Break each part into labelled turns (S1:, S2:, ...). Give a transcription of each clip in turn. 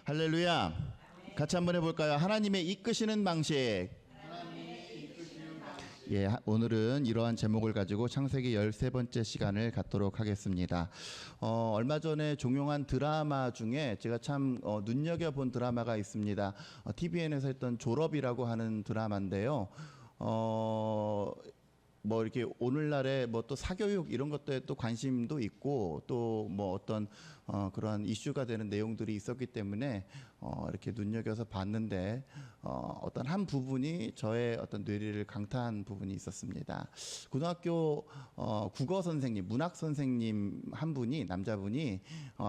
S1: 할렐루야. 같이 한번 해볼까요? 하나님의 이끄시는 방식. 예, 오늘은 이러한 제목을 가지고 창세기 13번째 시간을 갖도록 하겠습니다. 얼마 전에 종영한 드라마 중에 제가 참 눈여겨본 드라마가 있습니다. TVN에서 했던 졸업이라고 하는 드라마인데요. 뭐 이렇게 오늘날에 뭐 또 사교육 이런 것들에 또 관심도 있고 또 뭐 어떤 그러한 이슈가 되는 내용들이 있었기 때문에 이렇게 눈여겨서 봤는데 어떤 한 부분이 저의 어떤 뇌리를 강타한 부분이 있었습니다. 고등학교 국어 선생님, 문학 선생님 한 분이 남자분이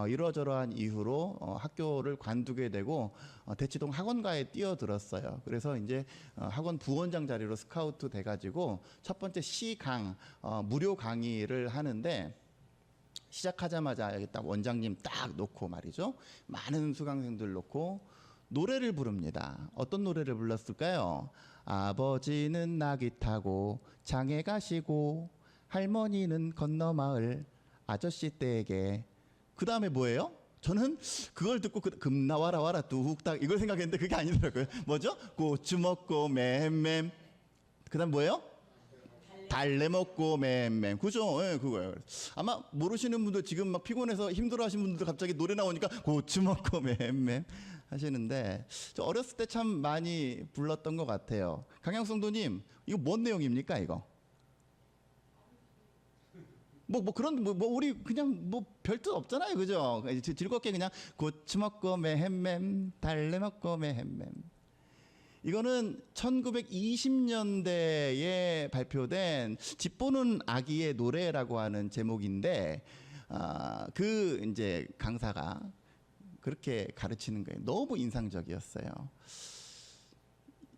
S1: 이러저러한 이유로 학교를 관두게 되고 대치동 학원가에 뛰어들었어요. 그래서 이제 학원 부원장 자리로 스카우트 돼가지고 첫 번째 무료 강의를 하는데 시작하자마자 여기 딱 원장님 딱 놓고 말이죠. 많은 수강생들 놓고 노래를 부릅니다. 어떤 노래를 불렀을까요? 아버지는 나귀 타고 장에 가시고 할머니는 건너 마을 아저씨 댁에. 그 다음에 뭐예요? 저는 그걸 듣고 금 나와라 와라 뚝딱 이걸 생각했는데 그게 아니더라고요. 뭐죠? 고추 먹고 맴맴. 그 다음 뭐예요? 달래 먹고 맴맴. 그죠? 예, 그거예요. 아마 모르시는 분들 지금 막 피곤해서 힘들어 하시는 분들 갑자기 노래 나오니까 고추 먹고 맴맴 하시는데 저 어렸을 때 참 많이 불렀던 것 같아요. 강양성도님, 이거 뭔 내용입니까, 이거? 우리 그냥 별뜻 없잖아요. 그죠? 즐겁게 그냥 고추 먹고 맴맴, 달래 먹고 맴맴. 이거는 1920년대에 발표된 집 보는 아기의 노래라고 하는 제목인데, 그 이제 강사가 그렇게 가르치는 거예요. 너무 인상적이었어요.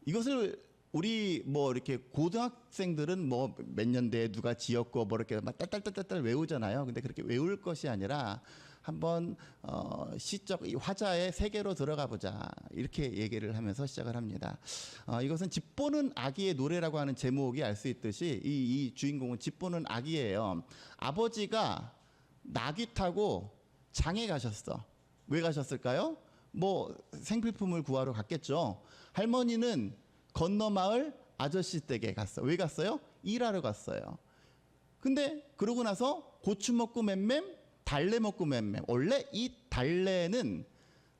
S1: 이것을 우리 이렇게 고등학생들은 몇 년대에 누가 지었고 이렇게 막 딸딸딸딸 외우잖아요. 근데 그렇게 외울 것이 아니라 한번 시적 이 화자의 세계로 들어가 보자 이렇게 얘기를 하면서 시작을 합니다. 이것은 집 보는 아기의 노래라고 하는 제목이 알 수 있듯이 이 주인공은 집 보는 아기예요. 아버지가 나귀 타고 장에 가셨어. 왜 가셨을까요? 생필품을 구하러 갔겠죠. 할머니는 건너 마을 아저씨 댁에 갔어. 왜 갔어요? 일하러 갔어요. 근데 그러고 나서 고추 먹고 맴맴, 달래 먹고 맴맴. 원래 이 달래는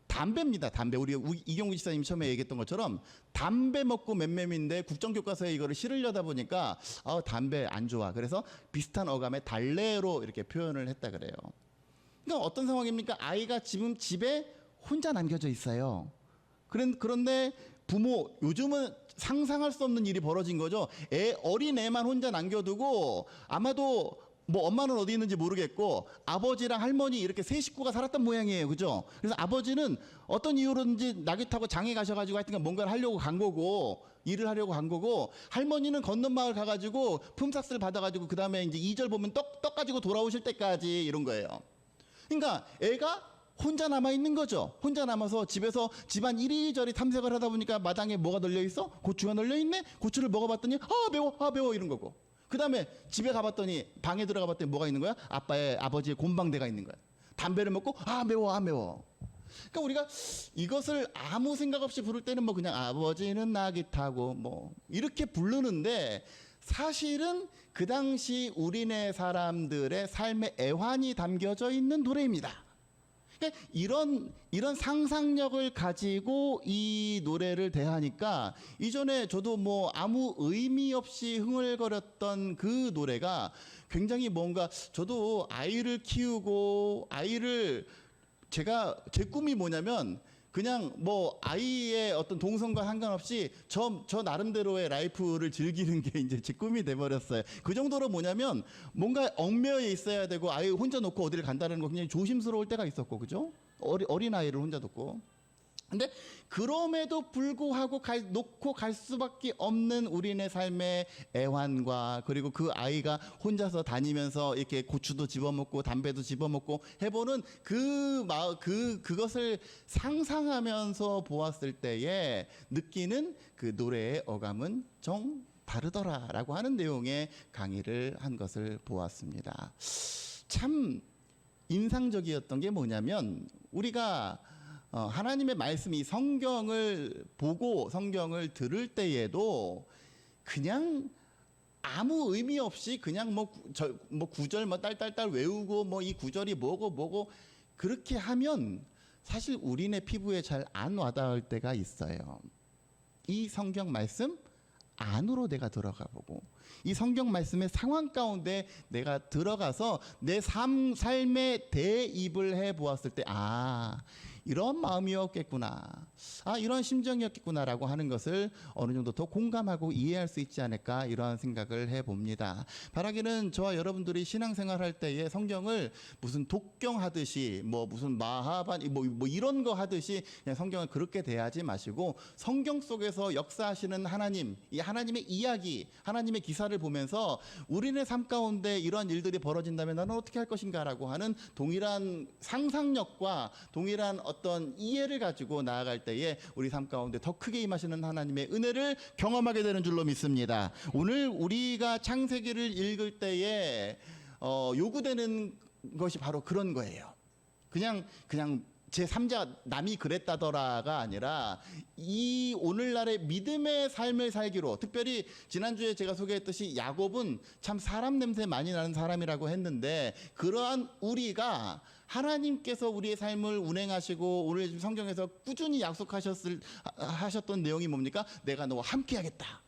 S1: 담배입니다. 담배. 우리 이경구 지사님 처음에 얘기했던 것처럼 담배 먹고 맴맴인데 국정교과서에 이거를 실으려다 보니까 담배 안 좋아. 그래서 비슷한 어감의 달래로 이렇게 표현을 했다 그래요. 그러니까 어떤 상황입니까? 아이가 지금 집에 혼자 남겨져 있어요. 그런데 부모, 요즘은 상상할 수 없는 일이 벌어진 거죠. 어린 애만 혼자 남겨두고 아마도 엄마는 어디 있는지 모르겠고 아버지랑 할머니 이렇게 세 식구가 살았던 모양이에요. 그죠? 그래서 아버지는 어떤 이유로든지 나귀 타고 장에 가셔가지고 하여튼 뭔가를 하려고 간 거고 일을 하려고 간 거고 할머니는 건넌 마을 가가지고 품삯을 받아가지고 그 다음에 이제 2절 보면 떡 가지고 돌아오실 때까지 이런 거예요. 그러니까 애가 혼자 남아있는 거죠. 혼자 남아서 집에서 집안 이리저리 탐색을 하다 보니까 마당에 뭐가 널려있어? 고추가 널려있네? 고추를 먹어봤더니 매워 이런 거고. 그 다음에 집에 가봤더니 방에 들어가 봤더니 뭐가 있는 거야? 아버지의 곤방대가 있는 거야. 담배를 먹고 매워. 그러니까 우리가 이것을 아무 생각 없이 부를 때는 그냥 아버지는 나귀 타고 이렇게 부르는데 사실은 그 당시 우리네 사람들의 삶의 애환이 담겨져 있는 노래입니다. 그러니까 이런 상상력을 가지고 이 노래를 대하니까 이전에 저도 아무 의미 없이 흥얼거렸던 그 노래가 굉장히 저도 아이를 키우고 제 꿈이 뭐냐면 그냥 아이의 어떤 동선과 상관없이 저 나름대로의 라이프를 즐기는 게 이제 제 꿈이 돼버렸어요. 그 정도로 뭐냐면 뭔가 얽매여 있어야 되고 아이 혼자 놓고 어디를 간다는 거 굉장히 조심스러울 때가 있었고, 그죠? 어린 아이를 혼자 놓고. 근데 그럼에도 불구하고 놓고 갈 수밖에 없는 우리네 삶의 애환과 그리고 그 아이가 혼자서 다니면서 이렇게 고추도 집어먹고 담배도 집어먹고 해보는 그것을 상상하면서 보았을 때에 느끼는 그 노래의 어감은 정 다르더라라고 하는 내용의 강의를 한 것을 보았습니다. 참 인상적이었던 게 뭐냐면 우리가 하나님의 말씀이 성경을 보고 성경을 들을 때에도 그냥 아무 의미 없이 그냥 뭐 구절 뭐 딸딸딸 외우고 뭐 이 구절이 뭐고 그렇게 하면 사실 우리네 피부에 잘 안 와닿을 때가 있어요. 이 성경 말씀 안으로 내가 들어가 보고 이 성경 말씀의 상황 가운데 내가 들어가서 내 삶에 대입을 해 보았을 때 이런 마음이었겠구나, 이런 심정이었겠구나라고 하는 것을 어느 정도 더 공감하고 이해할 수 있지 않을까, 이런 생각을 해봅니다. 바라기는 저와 여러분들이 신앙생활할 때에 성경을 무슨 독경하듯이 무슨 마하반 뭐 이런 거 하듯이 그냥 성경을 그렇게 대하지 마시고 성경 속에서 역사하시는 하나님, 이 하나님의 이야기, 하나님의 기사를 보면서 우리네 삶 가운데 이러한 일들이 벌어진다면 나는 어떻게 할 것인가라고 하는 동일한 상상력과 동일한 어떤 이해를 가지고 나아갈 때에 우리 삶 가운데 더 크게 임하시는 하나님의 은혜를 경험하게 되는 줄로 믿습니다. 오늘 우리가 창세기를 읽을 때에 요구되는 것이 바로 그런 거예요. 그냥 제3자 남이 그랬다더라가 아니라 이 오늘날의 믿음의 삶을 살기로, 특별히 지난주에 제가 소개했듯이 야곱은 참 사람 냄새 많이 나는 사람이라고 했는데, 그러한 우리가 하나님께서 우리의 삶을 운행하시고 오늘 성경에서 꾸준히 하셨던 내용이 뭡니까? 내가 너와 함께 하겠다.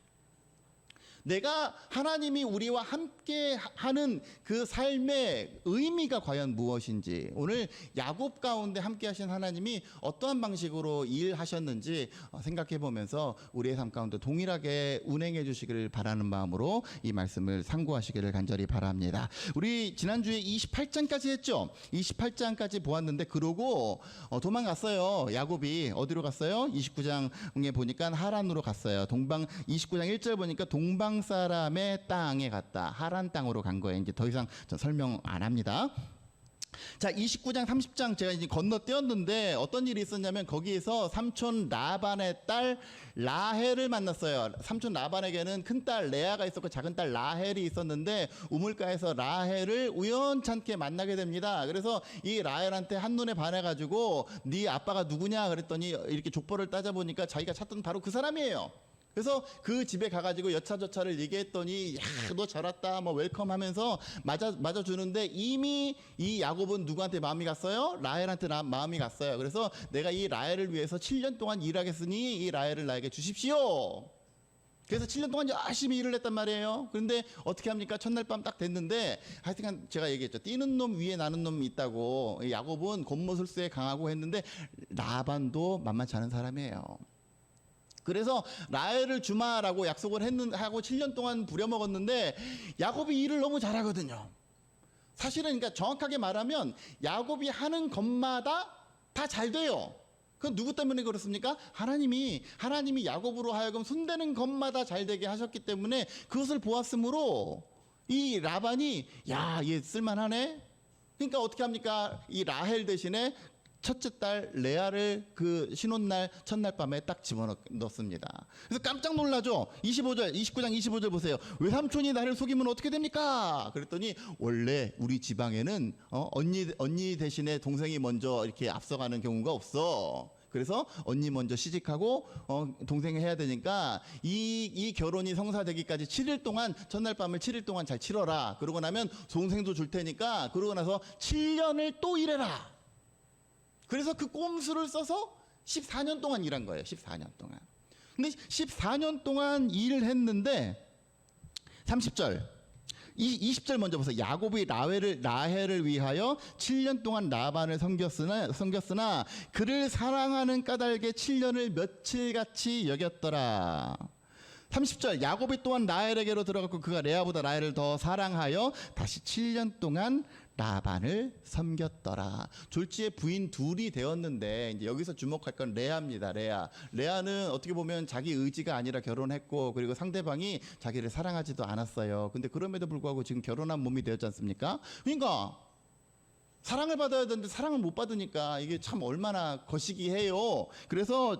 S1: 내가 하나님이 우리와 함께 하는 그 삶의 의미가 과연 무엇인지, 오늘 야곱 가운데 함께 하신 하나님이 어떠한 방식으로 일하셨는지 생각해 보면서 우리의 삶 가운데 동일하게 운행해 주시기를 바라는 마음으로 이 말씀을 상고하시기를 간절히 바랍니다. 우리 지난주에 28장까지 했죠. 28장까지 보았는데 그러고 도망갔어요. 야곱이 어디로 갔어요? 29장에 보니까 하란으로 갔어요. 29장 1절 보니까 동방 사람의 땅에 갔다. 하란 땅으로 간 거예요. 이제 더 이상 전 설명 안 합니다. 자, 29장 30장 제가 이제 건너뛰었는데 어떤 일이 있었냐면 거기에서 삼촌 라반의 딸 라헬을 만났어요. 삼촌 라반에게는 큰 딸 레아가 있었고 작은 딸 라헬이 있었는데 우물가에서 라헬을 우연찮게 만나게 됩니다. 그래서 이 라헬한테 한눈에 반해가지고 네 아빠가 누구냐 그랬더니 이렇게 족보를 따져보니까 자기가 찾던 바로 그 사람이에요. 그래서 그 집에 가가지고 여차저차를 얘기했더니, 야, 너 잘 왔다, 웰컴 하면서 맞아주는데 이미 이 야곱은 누구한테 마음이 갔어요? 라헬한테 마음이 갔어요. 그래서 내가 이 라헬을 위해서 7년 동안 일하겠으니 이 라헬을 나에게 주십시오. 그래서 7년 동안 열심히 일을 했단 말이에요. 그런데 어떻게 합니까? 첫날 밤 딱 됐는데, 하여튼 제가 얘기했죠. 뛰는 놈 위에 나는 놈이 있다고. 야곱은 겉모술수에 강하고 했는데 라반도 만만치 않은 사람이에요. 그래서 라헬을 주마라고 약속을 하고 7년 동안 부려먹었는데 야곱이 일을 너무 잘하거든요. 사실은 그러니까 정확하게 말하면 야곱이 하는 것마다 다 잘 돼요. 그건 누구 때문에 그렇습니까? 하나님이 야곱으로 하여금 손대는 것마다 잘 되게 하셨기 때문에 그것을 보았으므로 이 라반이 얘 쓸만하네. 그러니까 어떻게 합니까? 이 라헬 대신에 첫째 딸 레아를 그 신혼날 첫날 밤에 딱 집어넣습니다. 그래서 깜짝 놀라죠. 29장 25절 보세요. 외삼촌이 나를 속이면 어떻게 됩니까? 그랬더니 원래 우리 지방에는 언니 대신에 동생이 먼저 이렇게 앞서가는 경우가 없어. 그래서 언니 먼저 시집하고 동생이 해야 되니까 이 결혼이 성사되기까지 7일 동안, 첫날 밤을 7일 동안 잘 치러라. 그러고 나면 동생도 줄 테니까 그러고 나서 7년을 또 일해라. 그래서 그 꼼수를 써서 14년 동안 일한 거예요. 14년 동안. 근데 14년 동안 일을 했는데 30절 20절 먼저 보세요. 야곱이 라헬을 위하여 7년 동안 라반을 섬겼으나 그를 사랑하는 까닭에 7년을 며칠같이 여겼더라. 30절 야곱이 또한 라헬에게로 들어갔고 그가 레아보다 라헬을 더 사랑하여 다시 7년 동안 라반을 섬겼더라. 졸지에 부인 둘이 되었는데 이제 여기서 주목할 건 레아입니다. 레아는 어떻게 보면 자기 의지가 아니라 결혼했고 그리고 상대방이 자기를 사랑하지도 않았어요. 근데 그럼에도 불구하고 지금 결혼한 몸이 되었지 않습니까? 그러니까 사랑을 받아야 되는데 사랑을 못 받으니까 이게 참 얼마나 거시기해요. 그래서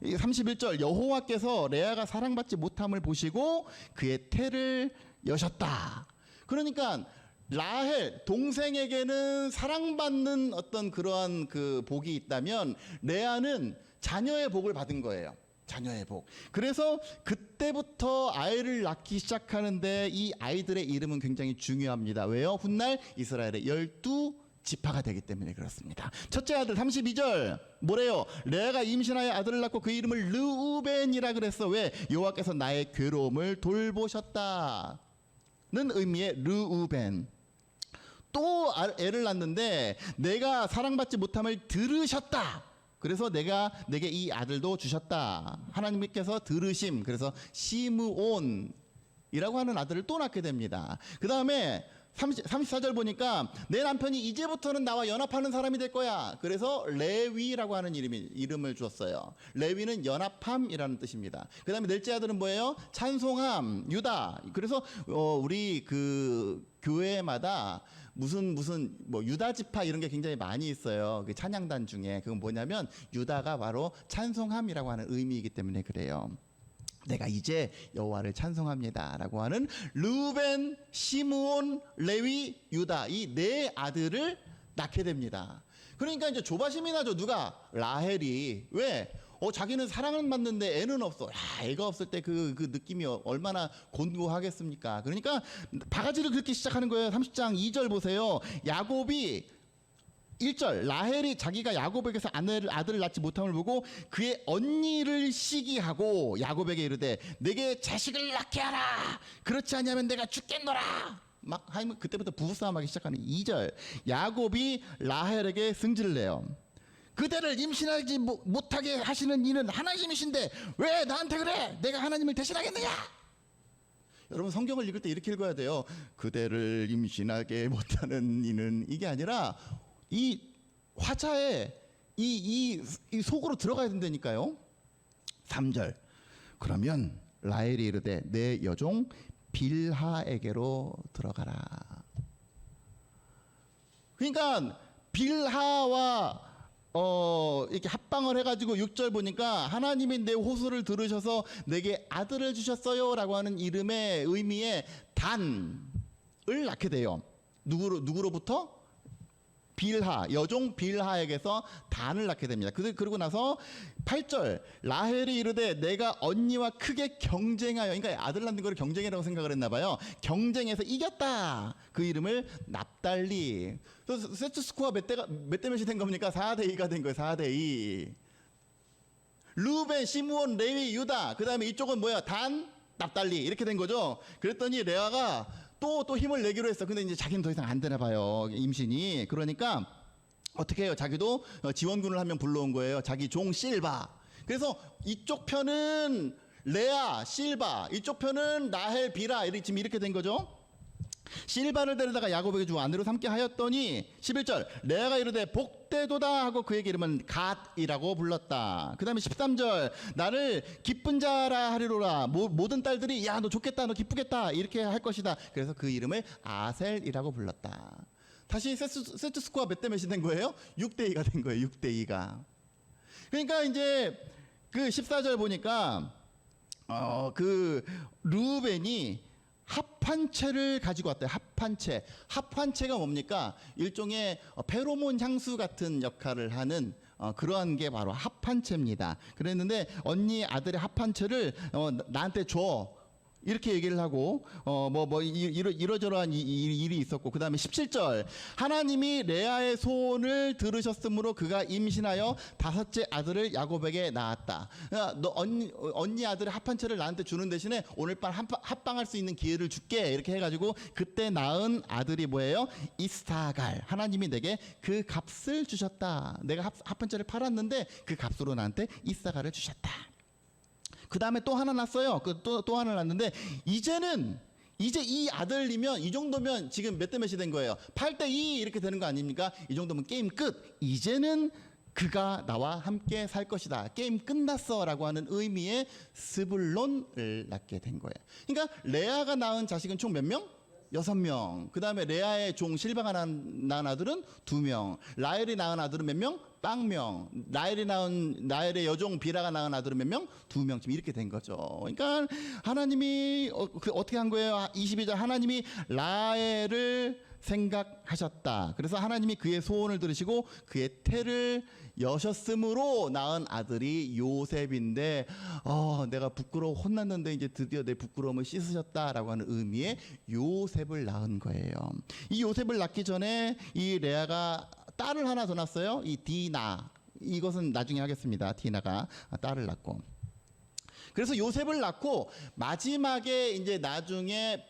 S1: 31절 여호와께서 레아가 사랑받지 못함을 보시고 그의 태를 여셨다. 그러니까 라헬 동생에게는 사랑받는 어떤 그러한 그 복이 있다면 레아는 자녀의 복을 받은 거예요. 자녀의 복. 그래서 그때부터 아이를 낳기 시작하는데 이 아이들의 이름은 굉장히 중요합니다. 왜요? 훗날 이스라엘의 12지파가 되기 때문에 그렇습니다. 첫째 아들 32절 뭐래요? 레아가 임신하여 아들을 낳고 그 이름을 르우벤이라 그랬어. 왜? 여호와께서 나의 괴로움을 돌보셨다는 의미의 르우벤. 또 애를 낳는데 내가 사랑받지 못함을 들으셨다. 그래서 내게 이 아들도 주셨다. 하나님께서 들으심. 그래서 시므온이라고 하는 아들을 또 낳게 됩니다. 그 다음에 34절 보니까 내 남편이 이제부터는 나와 연합하는 사람이 될 거야. 그래서 레위라고 하는 이름을 주었어요. 레위는 연합함이라는 뜻입니다. 그 다음에 넷째 아들은 뭐예요? 찬송함, 유다. 그래서 우리 그 교회마다 무슨 뭐 유다 지파 이런 게 굉장히 많이 있어요. 그 찬양단 중에. 그건 뭐냐면 유다가 바로 찬송함이라고 하는 의미이기 때문에 그래요. 내가 이제 여호와를 찬송합니다라고 하는 르우벤, 시므온, 레위, 유다 이 네 아들을 낳게 됩니다. 그러니까 이제 조바심이 나죠. 누가? 라헬이. 왜? 자기는 사랑은 받는데 애는 없어. 애가 없을 때 그 느낌이 얼마나 곤고하겠습니까? 그러니까 바가지를 긁기 시작하는 거예요. 30장 2절 보세요. 야곱이 1절 라헬이 자기가 야곱에게서 아들을 낳지 못함을 보고 그의 언니를 시기하고 야곱에게 이르되 내게 자식을 낳게 하라. 그렇지 않으면 내가 죽겠노라. 막 하면 그때부터 부부싸움하기 시작하는 2절 야곱이 라헬에게 승질을 내요. 그대를 임신하지 못하게 하시는 이는 하나님이신데 왜 나한테 그래? 내가 하나님을 대신하겠느냐? 여러분 성경을 읽을 때 이렇게 읽어야 돼요. 그대를 임신하게 못하는 이는 이게 아니라 이 화자에 이 속으로 들어가야 된다니까요. 3절 그러면 라헬이 이르되 내 여종 빌하에게로 들어가라. 그러니까 빌하와 이렇게 합방을 해가지고 6절 보니까 하나님이 내 호소를 들으셔서 내게 아들을 주셨어요 라고 하는 이름의 의미의 단을 낳게 돼요. 누구로부터? 빌하, 여종 빌하에게서 단을 낳게 됩니다. 그리고 나서 8절 라헬이 이르되 내가 언니와 크게 경쟁하여, 그러니까 아들 낳는 거를 경쟁이라고 생각을 했나 봐요. 경쟁해서 이겼다. 그 이름을 납달리. 그래서 세트 스코어 몇 대 몇이 된 겁니까? 4대 2가 된 거예요. 4대 2. 루벤, 시므온, 레위, 유다. 그 다음에 이쪽은 뭐야? 단, 납달리 이렇게 된 거죠. 그랬더니 레아가 또 힘을 내기로 했어. 근데 이제 자기는 더 이상 안 되나 봐요. 임신이. 그러니까 어떻게 해요? 자기도 지원군을 한 명 불러온 거예요. 자기 종 실바. 그래서 이쪽 편은 레아, 실바. 이쪽 편은 라헬, 비라. 지금 이렇게 된 거죠. 실바를 데려다가 야곱에게 주고 아내로 삼게 하였더니 11절 레아가 이르되 복되도다 하고 그에게 이름은 갓이라고 불렀다. 그 다음에 13절 나를 기쁜 자라 하리로라. 모든 딸들이 야 너 좋겠다 너 기쁘겠다 이렇게 할 것이다. 그래서 그 이름을 아셀이라고 불렀다. 다시 세트 스코어 몇 대 몇이 된 거예요? 6대 2가 된 거예요. 6대 2가. 그러니까 이제 그 14절 보니까 그 르우벤이 합판체를 가지고 왔대요. 합판체. 합판체가 뭡니까? 일종의 페로몬 향수 같은 역할을 하는 그러한 게 바로 합판체입니다. 그랬는데 언니 아들의 합판체를 나한테 줘. 이렇게 얘기를 하고 이러저러한 일이 있었고 그 다음에 17절 하나님이 레아의 소원을 들으셨으므로 그가 임신하여 5째 아들을 야곱에게 낳았다. 너 언니 아들의 합판체를 나한테 주는 대신에 오늘 밤 합방할 수 있는 기회를 줄게 이렇게 해가지고 그때 낳은 아들이 뭐예요? 이스사갈. 하나님이 내게 그 값을 주셨다. 내가 합판체를 팔았는데 그 값으로 나한테 이스사갈을 주셨다. 그 다음에 또 하나 낳았어요. 또 하나 낳았는데 이제 이 아들이면 이 정도면 지금 몇 대 몇이 된 거예요? 8대 2 이렇게 되는 거 아닙니까? 이 정도면 게임 끝. 이제는 그가 나와 함께 살 것이다. 게임 끝났어 라고 하는 의미의 스불론을 낳게 된 거예요. 그러니까 레아가 낳은 자식은 총 몇 명? 6명. 그 다음에 레아의 종 실바가 낳은 아들은 2명. 라헬이 낳은 아들은 몇 명? 빵명. 라헬의 여종 비라가 낳은 아들은 몇 명? 2명. 지금 이렇게 된 거죠. 그러니까 하나님이 어떻게 한 거예요? 22절 하나님이 라헬을 생각하셨다. 그래서 하나님이 그의 소원을 들으시고 그의 태를 여셨으므로 낳은 아들이 요셉인데, 내가 부끄러워 혼났는데 이제 드디어 내 부끄러움을 씻으셨다라고 하는 의미의 요셉을 낳은 거예요. 이 요셉을 낳기 전에 이 레아가 딸을 하나 더 낳았어요. 이 디나. 이것은 나중에 하겠습니다. 디나가 딸을 낳고. 그래서 요셉을 낳고 마지막에 이제 나중에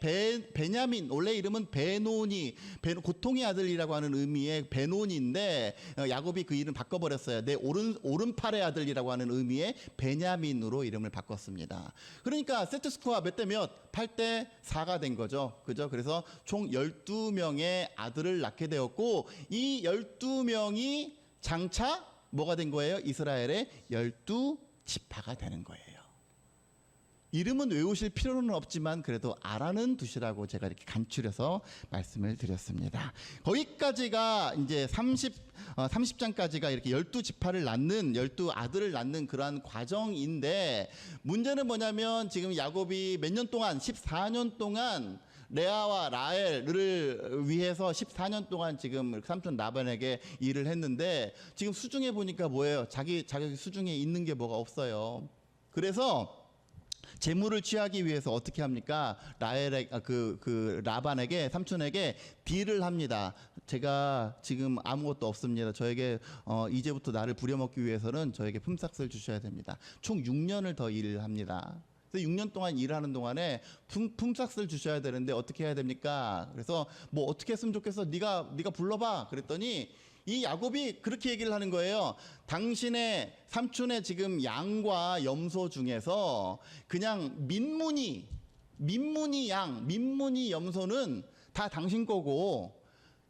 S1: 베냐민, 원래 이름은 베노니, 고통의 아들이라고 하는 의미의 베노니인데 야곱이 그 이름 바꿔버렸어요. 내 오른팔의 아들이라고 하는 의미의 베냐민으로 이름을 바꿨습니다. 그러니까 세트 스코어 몇 대 몇? 8대 4가 된 거죠. 그죠? 그래서 총 12명의 아들을 낳게 되었고, 이 12명이 장차 뭐가 된 거예요? 이스라엘의 12지파가 되는 거예요. 이름은 외우실 필요는 없지만 그래도 알아는 두시라고 제가 이렇게 간추려서 말씀을 드렸습니다. 거기까지가 이제 30장까지가 이렇게 12지파를 낳는, 12아들을 낳는 그러한 과정인데, 문제는 뭐냐면 지금 야곱이 몇 년 동안, 14년 동안 레아와 라헬을 위해서 14년 동안 지금 삼촌 라반에게 일을 했는데, 지금 수중에 보니까 뭐예요? 자기 수중에 있는 게 뭐가 없어요. 그래서 재물을 취하기 위해서 어떻게 합니까? 라반에게, 삼촌에게 딜을 합니다. 제가 지금 아무것도 없습니다. 저에게 이제부터 나를 부려먹기 위해서는 저에게 품삯을 주셔야 됩니다. 총 6년을 더 일을 합니다. 그래서 6년 동안 일하는 동안에 품삯을 주셔야 되는데 어떻게 해야 됩니까? 그래서 뭐 어떻게 했으면 좋겠어? 네가 불러봐. 그랬더니 이 야곱이 그렇게 얘기를 하는 거예요. 당신의 삼촌의 지금 양과 염소 중에서 그냥 민무니 양, 민무니 염소는 다 당신 거고,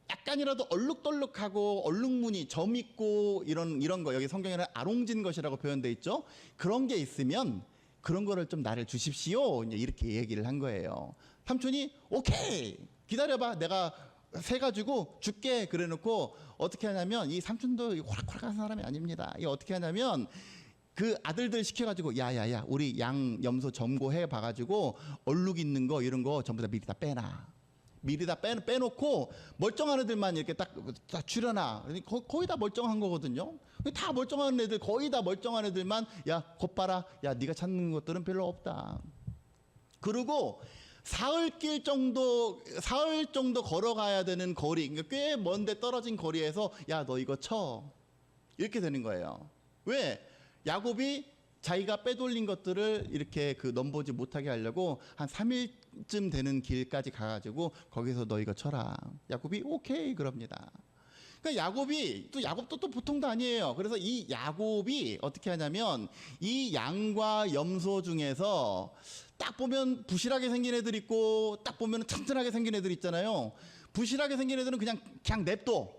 S1: 약간이라도 얼룩덜룩하고 얼룩무늬, 점 있고 이런 거, 여기 성경에는 아롱진 것이라고 표현돼 있죠. 그런 게 있으면 그런 거를 좀 나를 주십시오. 이렇게 얘기를 한 거예요. 삼촌이 오케이, 기다려봐, 내가 세 가지고 줄게. 그래놓고 어떻게 하냐면, 이 삼촌도 호락호락한 사람이 아닙니다. 이 어떻게 하냐면 그 아들들 시켜가지고 야야야, 우리 양 염소 점고해 봐가지고 얼룩 있는 거 이런 거 전부 다 미리 다 빼놔. 미리 다 빼놓고 멀쩡한 애들만 이렇게 딱 추려놔. 거의 다 멀쩡한 거거든요. 다 멀쩡한 애들, 거의 다 멀쩡한 애들만, 야 곧 봐라, 야 네가 찾는 것들은 별로 없다. 그리고 사흘 정도 걸어가야 되는 거리, 그러니까 꽤 먼데 떨어진 거리에서 야 너 이거 쳐, 이렇게 되는 거예요. 왜? 야곱이 자기가 빼돌린 것들을 이렇게 넘보지 못하게 하려고 한 3일쯤 되는 길까지 가가지고 거기서 너 이거 쳐라. 야곱이 오케이 그럽니다. 그러니까 야곱도 또 보통도 아니에요. 그래서 이 야곱이 어떻게 하냐면, 이 양과 염소 중에서 딱 보면 부실하게 생긴 애들 있고, 딱 보면 튼튼하게 생긴 애들 있잖아요. 부실하게 생긴 애들은 그냥 냅둬.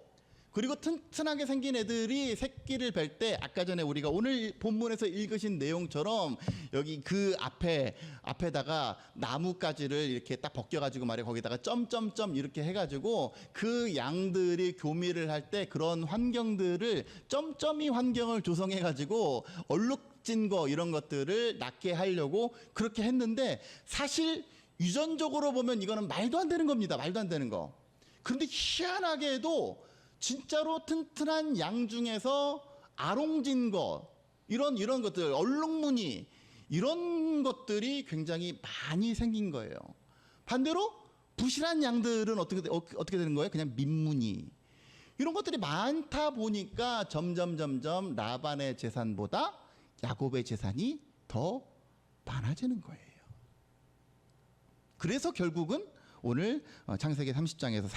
S1: 그리고 튼튼하게 생긴 애들이 새끼를 뵐 때, 아까 전에 우리가 오늘 본문에서 읽으신 내용처럼 여기 그 앞에다가 나뭇가지를 이렇게 딱 벗겨가지고 말이야, 거기다가 점점점 이렇게 해가지고 그 양들이 교미를 할 때 그런 환경들을, 점점이 환경을 조성해가지고 얼룩진 거 이런 것들을 낫게 하려고 그렇게 했는데, 사실 유전적으로 보면 이거는 말도 안 되는 겁니다. 말도 안 되는 거. 그런데 희한하게도 진짜로 튼튼한 양 중에서 아롱진 거, 이런 것들, 얼룩무늬, 이런 것들이 굉장히 많이 생긴 거예요. 반대로 부실한 양들은 어떻게 되는 거예요? 그냥 민무늬. 이런 것들이 많다 보니까 점점 라반의 재산보다 야곱의 재산이 더 많아지는 거예요. 그래서 결국은 오늘 창세기 30장에서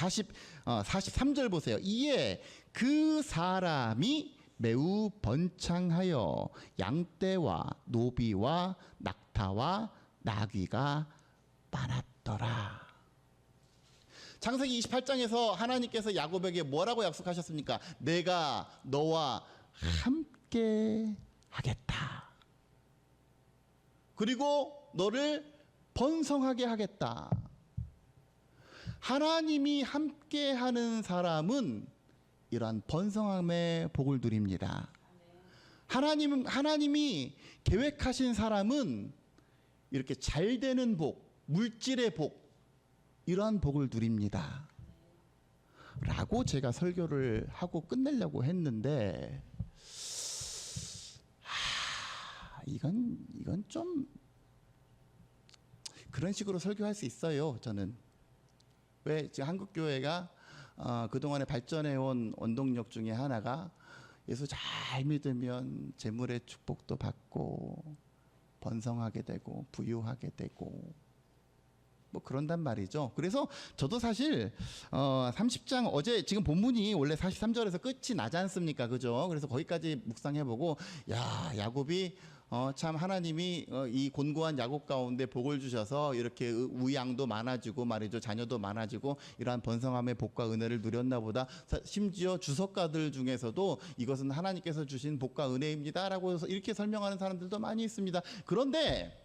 S1: 43절 보세요. 이에 그 사람이 매우 번창하여 양떼와 노비와 낙타와 나귀가 많았더라. 창세기 28장에서 하나님께서 야곱에게 뭐라고 약속하셨습니까? 내가 너와 함께 하겠다. 그리고 너를 번성하게 하겠다. 하나님이 함께하는 사람은 이러한 번성함의 복을 누립니다. 하나님이 계획하신 사람은 이렇게 잘 되는 복, 물질의 복, 이러한 복을 누립니다. 라고 제가 설교를 하고 끝내려고 했는데 이건 좀 그런 식으로 설교할 수 있어요. 저는 왜 지금 한국 교회가 그동안에 발전해온 원동력 중에 하나가 예수 잘 믿으면 재물의 축복도 받고 번성하게 되고 부유하게 되고 뭐 그런단 말이죠. 그래서 저도 사실 30장 어제 지금 본문이 원래 43절에서 끝이 나지 않습니까? 그죠? 그래서 거기까지 묵상해보고 야곱이 참 하나님이 이 곤고한 야곱 가운데 복을 주셔서 이렇게 우양도 많아지고 말이죠. 자녀도 많아지고 이러한 번성함의 복과 은혜를 누렸나 보다. 심지어 주석가들 중에서도 이것은 하나님께서 주신 복과 은혜입니다라고 해서 이렇게 설명하는 사람들도 많이 있습니다. 그런데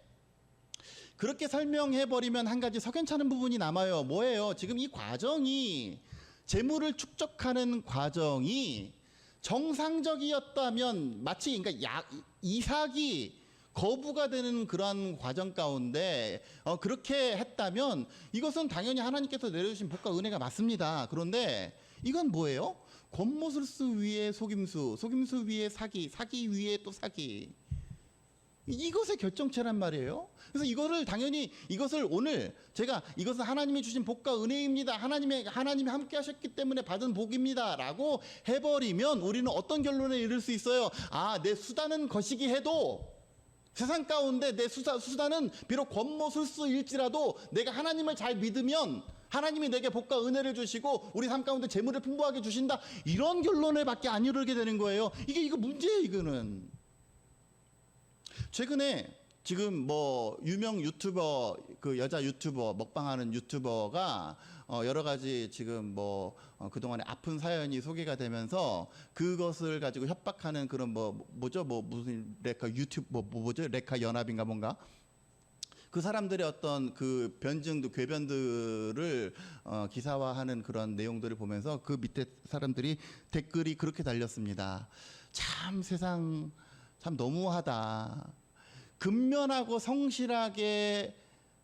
S1: 그렇게 설명해버리면 한 가지 석연찮은 부분이 남아요. 뭐예요? 지금 이 과정이 재물을 축적하는 과정이 정상적이었다면 마치 그러니까 이삭이 거부가 되는 그러한 과정 가운데 그렇게 했다면 이것은 당연히 하나님께서 내려주신 복과 은혜가 맞습니다. 그런데 이건 뭐예요? 겉모술수 위에 속임수, 속임수 위에 사기, 사기 위에 또 사기. 이것의 결정체란 말이에요. 그래서 이거를 당연히 이것을 오늘 제가 이것은 하나님이 주신 복과 은혜입니다. 하나님이 함께 하셨기 때문에 받은 복입니다라고 해버리면 우리는 어떤 결론에 이를 수 있어요? 내 수단은 거시기 해도 세상 가운데 내 수단은 비록 겉모술수일지라도 내가 하나님을 잘 믿으면 하나님이 내게 복과 은혜를 주시고 우리 삶 가운데 재물을 풍부하게 주신다. 이런 결론에 밖에 안 이르게 되는 거예요. 이거 문제예요. 이거는. 최근에 지금 뭐 유명 유튜버 그 여자 유튜버 먹방하는 유튜버가 여러 가지 지금 뭐 그동안에 아픈 사연이 소개가 되면서 그것을 가지고 협박하는 그런 뭐죠 무슨 레카 유튜브 뭐죠 레카 연합인가 뭔가 그 사람들의 어떤 그 변증도 궤변들을 기사화하는 그런 내용들을 보면서 그 밑에 사람들이 댓글이 그렇게 달렸습니다. 참 세상 참 너무하다. 근면하고 성실하게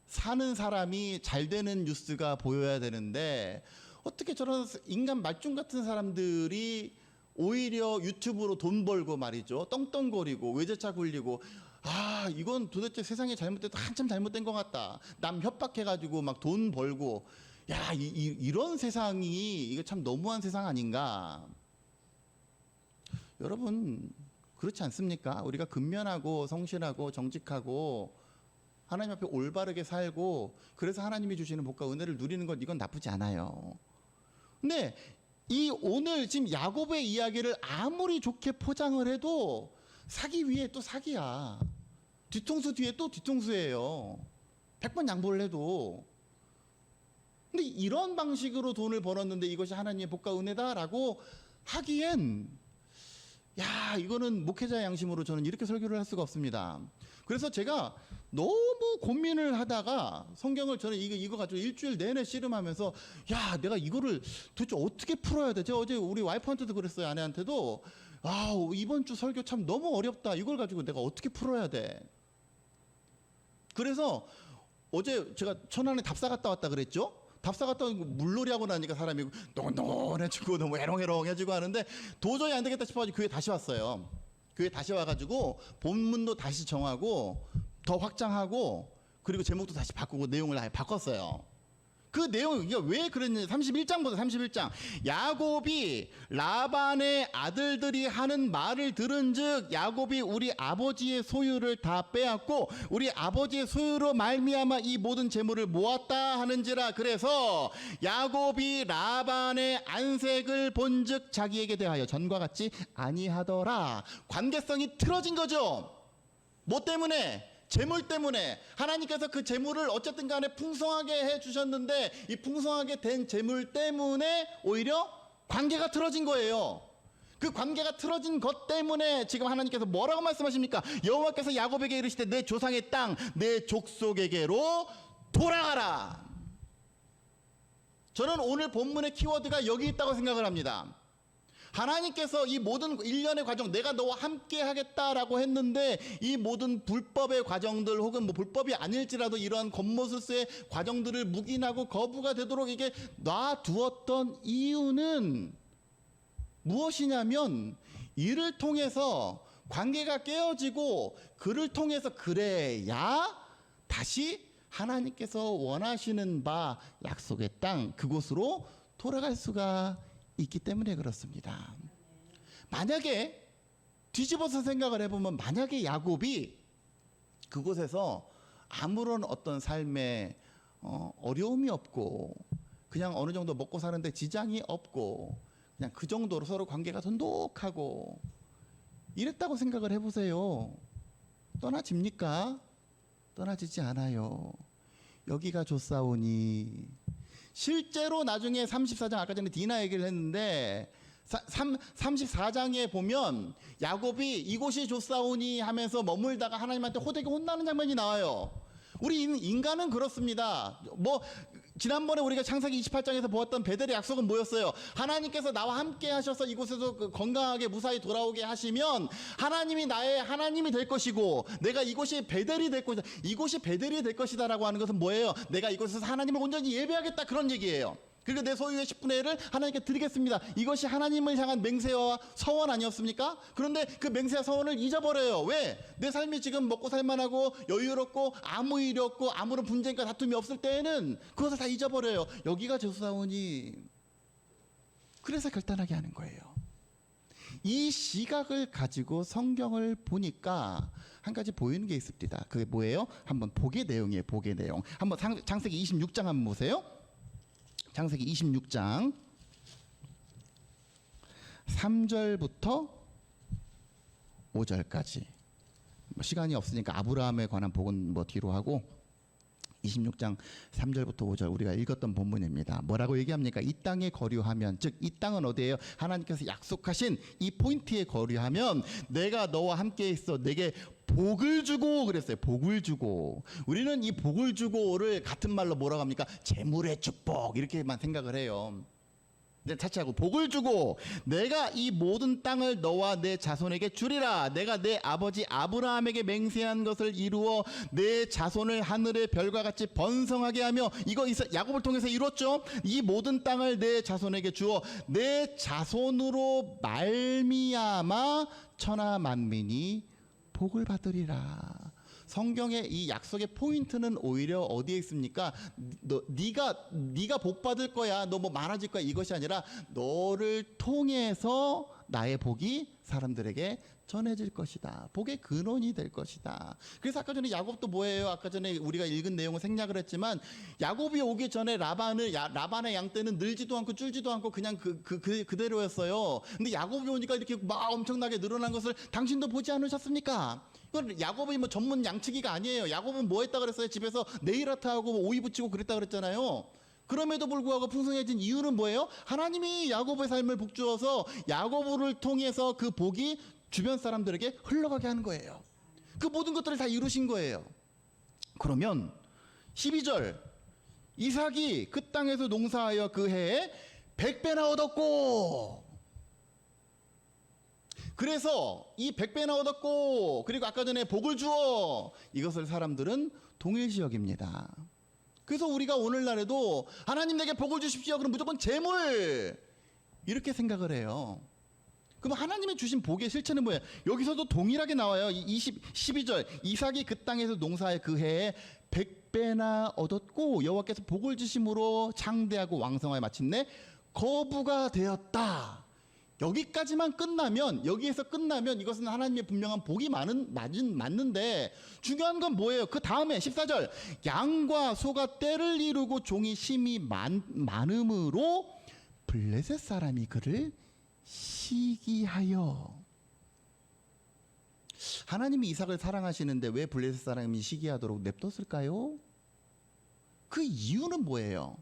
S1: 사는 사람이 잘 되는 뉴스가 보여야 되는데 어떻게 저런 인간 말종 같은 사람들이 오히려 유튜브로 돈 벌고 말이죠. 떵떵거리고 외제차 굴리고 이건 도대체 세상에 잘못돼도 한참 잘못된 것 같다. 남 협박해가지고 막 돈 벌고 이런 세상이 이거 참 너무한 세상 아닌가. 여러분 그렇지 않습니까? 우리가 근면하고 성실하고 정직하고 하나님 앞에 올바르게 살고 그래서 하나님이 주시는 복과 은혜를 누리는 것 이건 나쁘지 않아요. 근데 이 오늘 지금 야곱의 이야기를 아무리 좋게 포장을 해도 사기 위에 또 사기야. 뒤통수 뒤에 또 뒤통수예요. 100번 양보를 해도. 근데 이런 방식으로 돈을 벌었는데 이것이 하나님의 복과 은혜다라고 하기엔 이거는 목회자의 양심으로 저는 이렇게 설교를 할 수가 없습니다. 그래서 제가 너무 고민을 하다가 성경을 저는 이거 가지고 일주일 내내 씨름하면서 내가 이거를 도대체 어떻게 풀어야 되지? 어제 우리 와이프한테도 그랬어요. 아내한테도 이번 주 설교 참 너무 어렵다. 이걸 가지고 내가 어떻게 풀어야 돼? 그래서 어제 제가 천안에 답사 갔다 왔다 그랬죠? 답사 갔다 물놀이 하고 나니까 사람이 노곤노곤해지고 너무 해롱해롱해지고 하는데 도저히 안 되겠다 싶어가지고 교회 다시 왔어요. 교회 다시 와가지고 본문도 다시 정하고 더 확장하고 그리고 제목도 다시 바꾸고 내용을 아예 바꿨어요. 그 내용 이게 왜 그랬는지 31장 보세요. 31장 야곱이 라반의 아들들이 하는 말을 들은즉 야곱이 우리 아버지의 소유를 다 빼앗고 우리 아버지의 소유로 말미암아 이 모든 재물을 모았다 하는지라. 그래서 야곱이 라반의 안색을 본즉 자기에게 대하여 전과 같지 아니하더라. 관계성이 틀어진 거죠. 뭐 때문에? 재물 때문에. 하나님께서 그 재물을 어쨌든 간에 풍성하게 해주셨는데 이 풍성하게 된 재물 때문에 오히려 관계가 틀어진 거예요. 그 관계가 틀어진 것 때문에 지금 하나님께서 뭐라고 말씀하십니까? 여호와께서 야곱에게 이르시되 내 조상의 땅 내 족속에게로 돌아가라. 저는 오늘 본문의 키워드가 여기 있다고 생각을 합니다. 하나님께서 이 모든 일련의 과정, 내가 너와 함께 하겠다라고 했는데 이 모든 불법의 과정들 혹은 뭐 불법이 아닐지라도 이러한 겉모술수의 과정들을 묵인하고 거부가 되도록 이게 놔두었던 이유는 무엇이냐면, 이를 통해서 관계가 깨어지고 그를 통해서 그래야 다시 하나님께서 원하시는 바 약속의 땅, 그곳으로 돌아갈 수가 있기 때문에 그렇습니다. 만약에 뒤집어서 생각을 해보면, 만약에 야곱이 그곳에서 아무런 어떤 삶에 어려움이 없고 그냥 어느 정도 먹고 사는데 지장이 없고 그냥 그 정도로 서로 관계가 돈독하고 이랬다고 생각을 해보세요. 떠나집니까? 떠나지지 않아요. 여기가 좋사오니. 실제로 나중에 34장, 아까 전에 디나 얘기를 했는데 34장에 보면 야곱이 이곳이 좋사오니 하면서 머물다가 하나님한테 호되게 혼나는 장면이 나와요. 우리 인간은 그렇습니다. 뭐 지난번에 우리가 창세기 28장에서 보았던 베델의 약속은 뭐였어요? 하나님께서 나와 함께 하셔서 이곳에서 건강하게 무사히 돌아오게 하시면 하나님이 나의 하나님이 될 것이고 내가 이곳이 베델이 될 것이다. 이곳이 베델이 될 것이다라고 하는 것은 뭐예요? 내가 이곳에서 하나님을 온전히 예배하겠다, 그런 얘기예요. 그리고 내 소유의 10분의 1을 하나님께 드리겠습니다. 이것이 하나님을 향한 맹세와 서원 아니었습니까? 그런데 그 맹세와 서원을 잊어버려요. 왜? 내 삶이 지금 먹고 살만하고 여유롭고 아무 일이 없고 아무런 분쟁과 다툼이 없을 때에는 그것을 다 잊어버려요. 여기가 좋사오니. 그래서 결단하게 하는 거예요. 이 시각을 가지고 성경을 보니까 한 가지 보이는 게 있습니다. 그게 뭐예요? 한번 복의 내용이에요. 복의 내용. 한번 창세기 26장 한번 보세요. 창세기 26장 3절부터 5절까지. 시간이 없으니까 아브라함에 관한 복은 뭐 뒤로 하고 26장 3절부터 5절 우리가 읽었던 본문입니다. 뭐라고 얘기합니까? 이 땅에 거류하면, 즉 이 땅은 어디예요? 하나님께서 약속하신 이 포인트에 거류하면 내가 너와 함께 있어 내게 복을 주고 그랬어요. 복을 주고. 우리는 이 복을 주고를 같은 말로 뭐라고 합니까? 재물의 축복 이렇게만 생각을 해요. 근데 차치하고 복을 주고 내가 이 모든 땅을 너와 내 자손에게 주리라. 내가 내 아버지 아브라함에게 맹세한 것을 이루어 내 자손을 하늘의 별과 같이 번성하게 하며, 이거 야곱을 통해서 이뤘죠. 이 모든 땅을 내 자손에게 주어 내 자손으로 말미암아 천하 만민이 복을 받으리라. 성경의 이 약속의 포인트는 오히려 어디에 있습니까? 네가 복 받을 거야, 너 뭐 많아질 거야, 이것이 아니라 너를 통해서 나의 복이 사람들에게 전해질 것이다. 복의 근원이 될 것이다. 그래서 아까 전에 야곱도 뭐예요? 아까 전에 우리가 읽은 내용을 생략을 했지만 야곱이 오기 전에 라반의 양떼는 늘지도 않고 줄지도 않고 그냥 그대로였어요. 근데 야곱이 오니까 이렇게 막 엄청나게 늘어난 것을 당신도 보지 않으셨습니까? 이건 야곱이 뭐 전문 양치기가 아니에요. 야곱은 뭐 했다 그랬어요? 집에서 네일아트하고 오이 붙이고 그랬다 그랬잖아요. 그럼에도 불구하고 풍성해진 이유는 뭐예요? 하나님이 야곱의 삶을 복주어서 야곱을 통해서 그 복이 주변 사람들에게 흘러가게 하는 거예요. 그 모든 것들을 다 이루신 거예요. 그러면 12절, 이삭이 그 땅에서 농사하여 그 해에 100배나 얻었고, 그래서 이 100배나 얻었고 그리고 아까 전에 복을 주어, 이것을 사람들은 동일시 여깁니다. 그래서 우리가 오늘날에도 하나님 내게 복을 주십시오 그럼 무조건 재물 이렇게 생각을 해요. 그럼 하나님이 주신 복의 실체는 뭐예요? 여기서도 동일하게 나와요. 12절, 이삭이 그 땅에서 농사의 그 해에 100배나 얻었고 여호와께서 복을 주심으로 장대하고 왕성하여 마침내 거부가 되었다. 여기까지만 끝나면, 여기에서 끝나면 이것은 하나님의 분명한 복이 맞는데 중요한 건 뭐예요? 그 다음에 14절, 양과 소가 떼를 이루고 종이 심히 많음으로 블레셋 사람이 그를 시기하여. 하나님이 이삭을 사랑하시는데 왜 블레셋 사람이 시기하도록 냅뒀을까요? 그 이유는 뭐예요?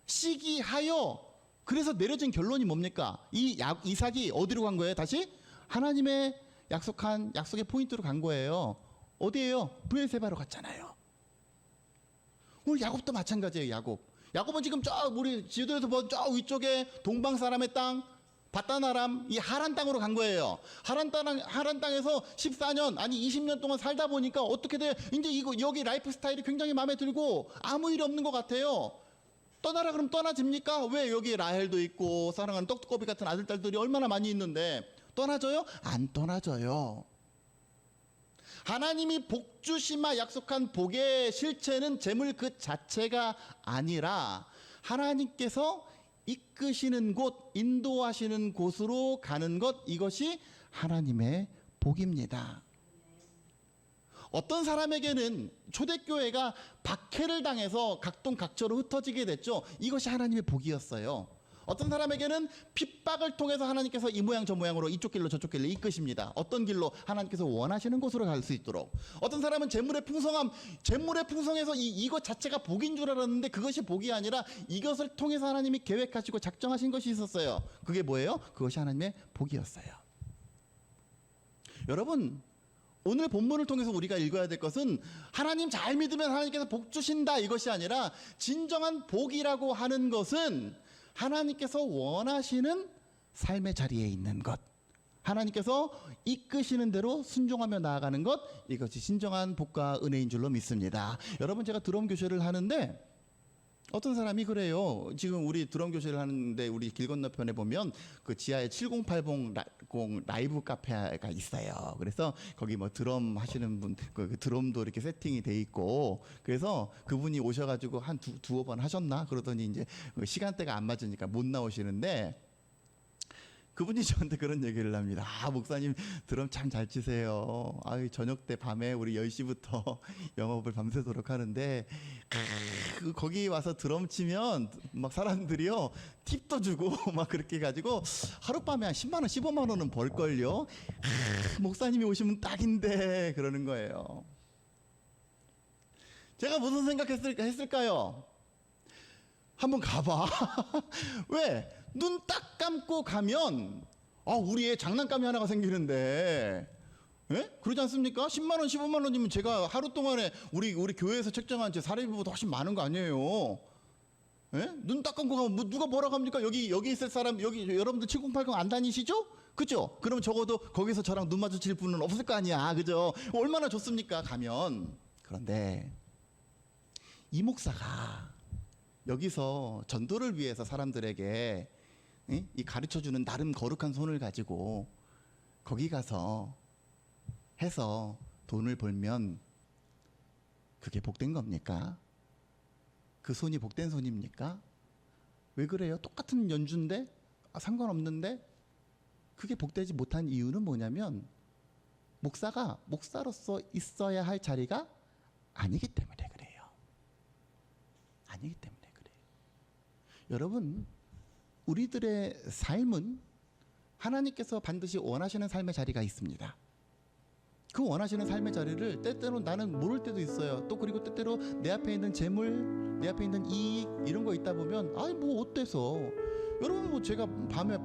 S1: 시기하여. 그래서 내려진 결론이 뭡니까? 이삭이 어디로 간 거예요? 다시 하나님의 약속한 약속의 포인트로 간 거예요. 어디예요? 브엘세바로 갔잖아요. 오늘 야곱도 마찬가지예요. 야곱은 지금 우리 지도에서 본 위쪽에 동방 사람의 땅 바단 아람 이 하란 땅으로 간 거예요. 하란 땅에서 14년 아니 20년 동안 살다 보니까 어떻게 돼? 이제 이거 여기 라이프 스타일이 굉장히 마음에 들고 아무 일이 없는 것 같아요. 떠나라 그러면 떠나집니까? 왜 여기 라헬도 있고 사랑하는 떡두꺼비 같은 아들 딸들이 얼마나 많이 있는데 떠나져요? 안 떠나져요. 하나님이 복 주시마 약속한 복의 실체는 재물 그 자체가 아니라 하나님께서 이끄시는 곳, 인도하시는 곳으로 가는 것, 이것이 하나님의 복입니다. 어떤 사람에게는 초대교회가 박해를 당해서 각동각처로 흩어지게 됐죠. 이것이 하나님의 복이었어요. 어떤 사람에게는 핍박을 통해서 하나님께서 이 모양 저 모양으로 이쪽 길로 저쪽 길로 이끄십니다. 어떤 길로 하나님께서 원하시는 곳으로 갈 수 있도록. 어떤 사람은 재물의 풍성해서 이것 자체가 복인 줄 알았는데 그것이 복이 아니라 이것을 통해서 하나님이 계획하시고 작정하신 것이 있었어요. 그게 뭐예요? 그것이 하나님의 복이었어요. 여러분, 오늘 본문을 통해서 우리가 읽어야 될 것은 하나님 잘 믿으면 하나님께서 복 주신다 이것이 아니라 진정한 복이라고 하는 것은 하나님께서 원하시는 삶의 자리에 있는 것, 하나님께서 이끄시는 대로 순종하며 나아가는 것, 이것이 진정한 복과 은혜인 줄로 믿습니다. 여러분, 제가 드럼 교실을 하는데 어떤 사람이 그래요. 지금 우리 드럼 교실을 하는데 우리 길 건너편에 보면 그 지하에 7080 라이브 카페가 있어요. 그래서 거기 뭐 드럼 하시는 분, 그 드럼도 이렇게 세팅이 돼 있고, 그래서 그분이 오셔가지고 한 두어 번 하셨나? 그러더니 이제 시간대가 안 맞으니까 못 나오시는데, 그분이 저한테 그런 얘기를 합니다. 아, 목사님 드럼 참 잘 치세요. 아, 저녁 때 밤에 우리 10시부터 영업을 밤새도록 하는데 거기 와서 드럼 치면 막 사람들이요 팁도 주고 막 그렇게 가지고 하룻밤에 한 10만 원, 15만 원은 벌걸요. 목사님이 오시면 딱인데 그러는 거예요. 제가 무슨 생각했을까요? 한번 가봐. 왜? 눈 딱 감고 가면 우리 애 장난감이 하나가 생기는데, 예? 그러지 않습니까? 10만 원, 15만 원이면 제가 하루 동안에 우리 교회에서 책정한 제 사례비보다 훨씬 많은 거 아니에요? 예? 눈 딱 감고 가면 누가 뭐라고 합니까? 여기 있을 사람, 여기 여러분들 7080 안 다니시죠? 그죠? 그럼 적어도 거기서 저랑 눈 마주칠 분은 없을 거 아니야, 그죠? 얼마나 좋습니까? 가면. 그런데 이 목사가 여기서 전도를 위해서 사람들에게 이 가르쳐주는 나름 거룩한 손을 가지고 거기 가서 해서 돈을 벌면 그게 복된 겁니까? 그 손이 복된 손입니까? 왜 그래요? 똑같은 연주인데 상관없는데 그게 복되지 못한 이유는 뭐냐면 목사가 목사로서 있어야 할 자리가 아니기 때문에 그래요. 아니기 때문에 그래요. 여러분, 우리들의 삶은 하나님께서 반드시 원하시는 삶의 자리가 있습니다. 그 원하시는 삶의 자리를 때때로 나는 모를 때도 있어요. 또 그리고 때때로 내 앞에 있는 재물, 내 앞에 있는 이익 이런 거 있다 보면 뭐 어때서? 여러분, 뭐 제가 밤에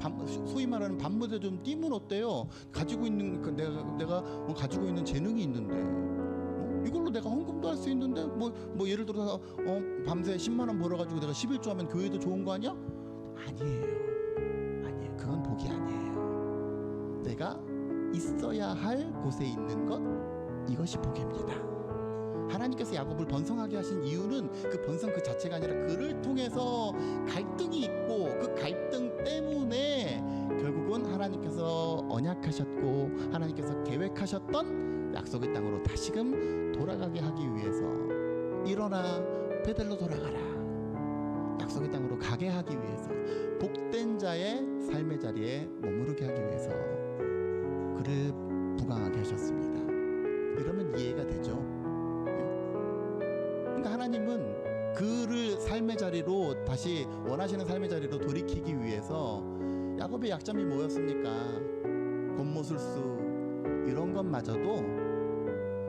S1: 소위 말하는 밤무대 좀 뛰면 어때요? 가지고 있는 내가 가지고 있는 재능이 있는데 이걸로 내가 헌금도 할 수 있는데 뭐 예를 들어서 밤새 10만 원 벌어가지고 내가 11조 하면 교회도 좋은 거 아니야? 아니에요. 그건 복이 아니에요. 내가 있어야 할 곳에 있는 것, 이것이 복입니다. 하나님께서 야곱을 번성하게 하신 이유는 그 번성 그 자체가 아니라 그를 통해서 갈등이 있고 그 갈등 때문에 결국은 하나님께서 언약하셨고 하나님께서 계획하셨던 약속의 땅으로 다시금 돌아가게 하기 위해서 일어나 베델로 돌아가라. 약속의 땅으로 가게 하기 위해서 복된 자의 삶의 자리에 머무르게 하기 위해서 그를 부강하게 하셨습니다. 이러면 이해가 되죠? 그러니까 하나님은 그를 삶의 자리로 다시 원하시는 삶의 자리로 돌이키기 위해서 야곱의 약점이 뭐였습니까? 곤모술수 이런 것마저도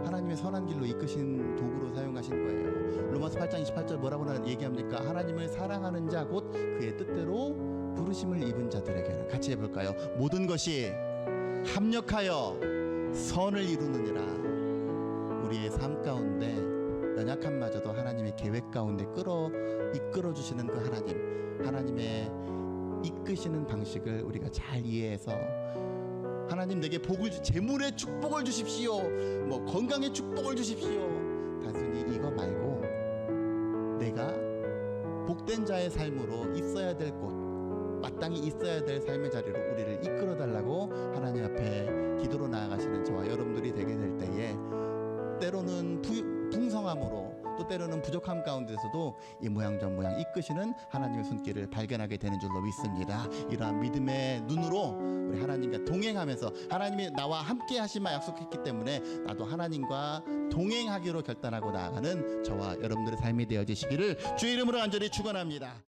S1: 하나님의 선한 길로 이끄신 도구로 사용하신 거예요. 로마서 8장 28절 뭐라고 얘기합니까? 하나님을 사랑하는 자 곧 그의 뜻대로 부르심을 입은 자들에게는, 같이 해볼까요? 모든 것이 합력하여 선을 이루느니라. 우리의 삶 가운데 연약함마저도 하나님의 계획 가운데 이끌어 주시는 그 하나님의 이끄시는 방식을 우리가 잘 이해해서 하나님 내게 재물의 축복을 주십시오, 뭐 건강의 축복을 주십시오, 단순히 이거 말고 내가 복된 자의 삶으로 있어야 될 곳, 마땅히 있어야 될 삶의 자리로 우리를 이끌어 달라고 하나님 앞에 기도로 나아가시는 저와 여러분들이 되게 될 때에 때로는 풍성함으로 또 때로는 부족함 가운데서도 이 모양 저 모양 이끄시는 하나님의 손길을 발견하게 되는 줄로 믿습니다. 이러한 믿음의 눈으로 우리 하나님과 동행하면서, 하나님이 나와 함께 하시마 약속했기 때문에 나도 하나님과 동행하기로 결단하고 나아가는 저와 여러분들의 삶이 되어지시기를 주의 이름으로 간절히 축원합니다.